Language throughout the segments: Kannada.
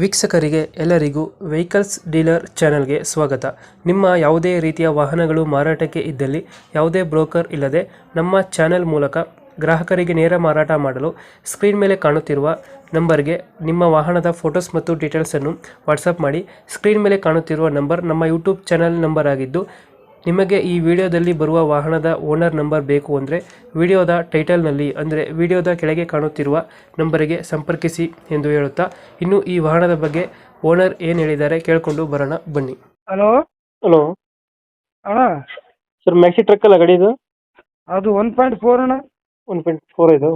ವೀಕ್ಷಕರಿಗೆ ಎಲ್ಲರಿಗೂ ವೆಹಿಕಲ್ಸ್ ಡೀಲರ್ ಚಾನೆಲ್ಗೆ ಸ್ವಾಗತ. ನಿಮ್ಮ ಯಾವುದೇ ರೀತಿಯ ವಾಹನಗಳು ಮಾರಾಟಕ್ಕೆ ಇದ್ದಲ್ಲಿ ಯಾವುದೇ ಬ್ರೋಕರ್ ಇಲ್ಲದೆ ನಮ್ಮ ಚಾನೆಲ್ ಮೂಲಕ ಗ್ರಾಹಕರಿಗೆ ನೇರ ಮಾರಾಟ ಮಾಡಲು ಸ್ಕ್ರೀನ್ ಮೇಲೆ ಕಾಣುತ್ತಿರುವ ನಂಬರ್ಗೆ ನಿಮ್ಮ ವಾಹನದ ಫೋಟೋಸ್ ಮತ್ತು ಡೀಟೇಲ್ಸನ್ನು ವಾಟ್ಸಪ್ ಮಾಡಿ. ಸ್ಕ್ರೀನ್ ಮೇಲೆ ಕಾಣುತ್ತಿರುವ ನಂಬರ್ ನಮ್ಮ ಯೂಟ್ಯೂಬ್ ಚಾನೆಲ್ ನಂಬರ್ ಆಗಿದ್ದು, ನಿಮಗೆ ಈ ವಿಡಿಯೋದಲ್ಲಿ ಬರುವ ವಾಹನದ ಓನರ್ ನಂಬರ್ ಬೇಕು ಅಂದರೆ ವಿಡಿಯೋದ ಟೈಟಲ್ನಲ್ಲಿ ಅಂದರೆ ವಿಡಿಯೋದ ಕೆಳಗೆ ಕಾಣುತ್ತಿರುವ ನಂಬರಿಗೆ ಸಂಪರ್ಕಿಸಿ ಎಂದು ಹೇಳುತ್ತಾ, ಇನ್ನು ಈ ವಾಹನದ ಬಗ್ಗೆ ಓನರ್ ಏನು ಹೇಳಿದ್ದಾರೆ ಕೇಳಿಕೊಂಡು ಬರೋಣ ಬನ್ನಿ. ಹಲೋ ಹಲೋ ಅಣ್ಣ, ಸರ್, ಮ್ಯಾಕ್ಸಿ ಟ್ರಕ್ ಅಲ್ಲ ಗಾಡಿ ಇದು? ಅದು 1.4 ಅಣ್ಣ. 1.4 ಇದು?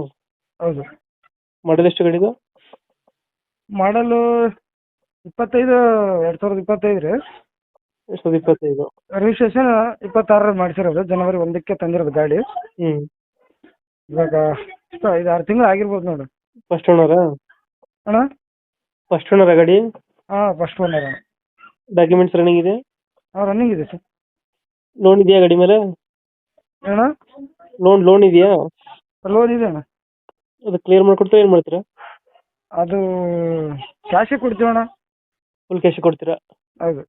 ಹೌದು. ಮಾಡಲ್ ಎಷ್ಟು ಗಾಡಿದು? ಮಾಡಲು 25 2025 ರೀ. 2025. ರಿಜಿಸ್ಟ್ರೇಷನ್ 26 ಮಾಡಿಸಿರೋದು, ಜನವರಿ 1ಕ್ಕೆ ತಂದಿರೋದು ಗಾಡಿ. ಇವಾಗ 5-6 ತಿಂಗಳು ಆಗಿರ್ಬೋದು ನೋಡಿ. ಫಸ್ಟ್ ಓನರಾ ಅಣ್ಣ? ಫಸ್ಟ್ ಓನರಾ ಗಾಡಿ? ಹಾಂ, ಫಸ್ಟ್ ಓನರ್ ಅಣ್ಣ. ಡಾಕ್ಯುಮೆಂಟ್ಸ್ ರನ್ನಿಂಗ್ ಇದೆ? ಹಾಂ, ರನ್ನಿಂಗ್ ಇದೆ ಸರ್. ಲೋನ್ ಇದೆಯಾ ಗಾಡಿ ಮೇಲೆ? ಅಣ್ಣ, ಲೋನ್ ಇದೆಯಾ? ಲೋನ್ ಇದೆ ಅಣ್ಣ. ಅದು ಕ್ಲಿಯರ್ ಮಾಡ್ಕೊಡ್ತೀರಾ ಏನು ಮಾಡ್ತೀರಾ? ಅದು ಕ್ಯಾಶೇ ಕೊಡ್ತೀವಿ ಅಣ್ಣ. ಫುಲ್ ಕ್ಯಾಶ್ ಕೊಡ್ತೀರಾ? ಹೌದು.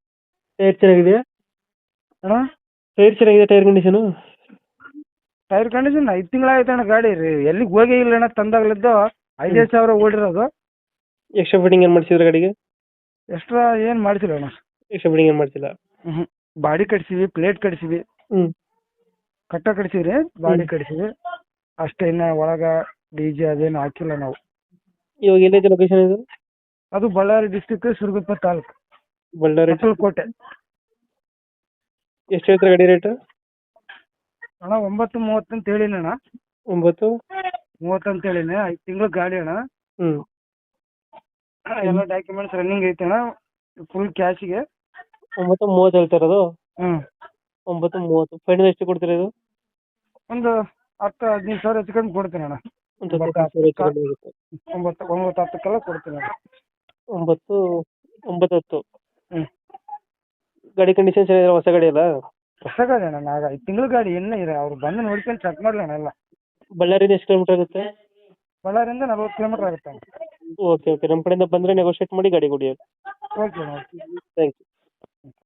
ಟೈರ್ ಚೆನ್ನಾಗಿದೆಯಾ? ಅಣ್ಣ, ಟೈರ್ ಚೆನ್ನಾಗಿದೆ. Tyre condition? ಟೈರ್ ಕಂಡೀಷನ್ 5 ತಿಂಗಳಾಯ್ತು ಅಣ್ಣ. ಗಾಡಿ ರೀ ಎಲ್ಲಿಗೆ ಹೋಗೇ ಇಲ್ಲ ಅಣ್ಣ. ತಂದಾಗಲಿದ್ದು 5-5 ಸಾವಿರ ಓಡಿರೋದು. ಎಕ್ಸ್ಟ್ರಾ ಫಿಟ್ಟಿಂಗ್ ಏನು ಮಾಡಿಸಿದ್ರೆ ಗಾಡಿಗೆ? ಎಕ್ಸ್ಟ್ರಾ ಏನು ಮಾಡಿಸಿಲ್ಲ ಅಣ್ಣ. ಎಕ್ಸ್ಟ್ರಾ ಫಿಟ್ಟಿಂಗ್ ಏನು ಮಾಡಿಸಿಲ್ಲ? ಬಾಡಿ ಕಟ್ಸಿವಿ, ಪ್ಲೇಟ್ ಕಟ್ಸಿವಿ, ಕಟ್ಟ ಕಟ್ಸಿವಿ ರೀ. ಬಾಡಿ ಕಟ್ಸಿವಿ ಅಷ್ಟೇ. ಇನ್ನು ಒಳಗ DJ ಅದೇನು ಹಾಕಿಲ್ಲ ನಾವು. ಇವಾಗ ಎಲ್ಲೈತೆ ಲೊಕೇಶನ್ ಇದು? ಅದು ಬಳ್ಳಾರಿ ಡಿಸ್ಟಿಕ್, ಸಿರುಗುಪ್ಪ ತಾಲೂಕು, ಬಳ್ಳಾರಿ. ಕೋಟೆ. ಎಷ್ಟು ಹೇಳ್ತಾರೆ ಗಾಡಿ ರೇಟ್? ಅಣ್ಣ 9:30 ಅಂತ ಹೇಳಿನಿ ಅಣ್ಣ. 9:30 ಅಂತ ಹೇಳಿನಿ. 5 ತಿಂಗಳು ಗಾಡಿ ಅಣ್ಣ. ಎಲ್ಲ ಡಾಕ್ಯುಮೆಂಟ್ಸ್ ರನ್ನಿಂಗ್ ಐತೆ ಅಣ್ಣ. ಫುಲ್ ಕ್ಯಾಶಿಗೆ 9:30 ಹೇಳ್ತಾ ಇರೋದು? 9:30. ಫೈನಲ್ ಎಷ್ಟು ಕೊಡ್ತೀರಾ ಇದು? ಒಂದು 10-15 ಸಾವಿರ ಹೆಚ್ಚು ಕೊಡ್ತೀನಿ ಅಣ್ಣ. ಒಂದು 10,000 ಹೆಚ್ಚು ಕಡಿಮೆ ಆಗುತ್ತೆ. 9-10 ಕೊಡ್ತೀನಿ ಅಣ್ಣ. 9-10. ಗಾಡಿ ಕಂಡೀಷನ್ ಚೆನ್ನಾಗಿದೆ? ಹೊಸ ಗಾಡಿ ಅಲ್ಲ? ಹೊಸ ಗಾಡಿ ಅಣ್ಣ. 5 ತಿಂಗಳು ಗಾಡಿ. ಇನ್ನೂ ಇದೆ, ಅವ್ರು ಬಂದು ನೋಡ್ಕೊಂಡು ಚೆಕ್ ಮಾಡಲಿ ಅಣ್ಣ ಎಲ್ಲ. ಬಳ್ಳಾರಿಯಿಂದ ಎಷ್ಟು ಕಿಲೋಮೀಟರ್ ಆಗುತ್ತೆ? ಬಳ್ಳಾರಿಯಿಂದ 40 ಕಿಲೋಮೀಟರ್ ಆಗುತ್ತೆ. ಓಕೆ, ನಮ್ಮ ಕಡೆಯಿಂದ ಬಂದರೆ ನೆಗೋಷಿಯೇಟ್ ಮಾಡಿ ಗಾಡಿ ಕೊಡಿ. ಓಕೆ ಅಣ್ಣ. Thank you.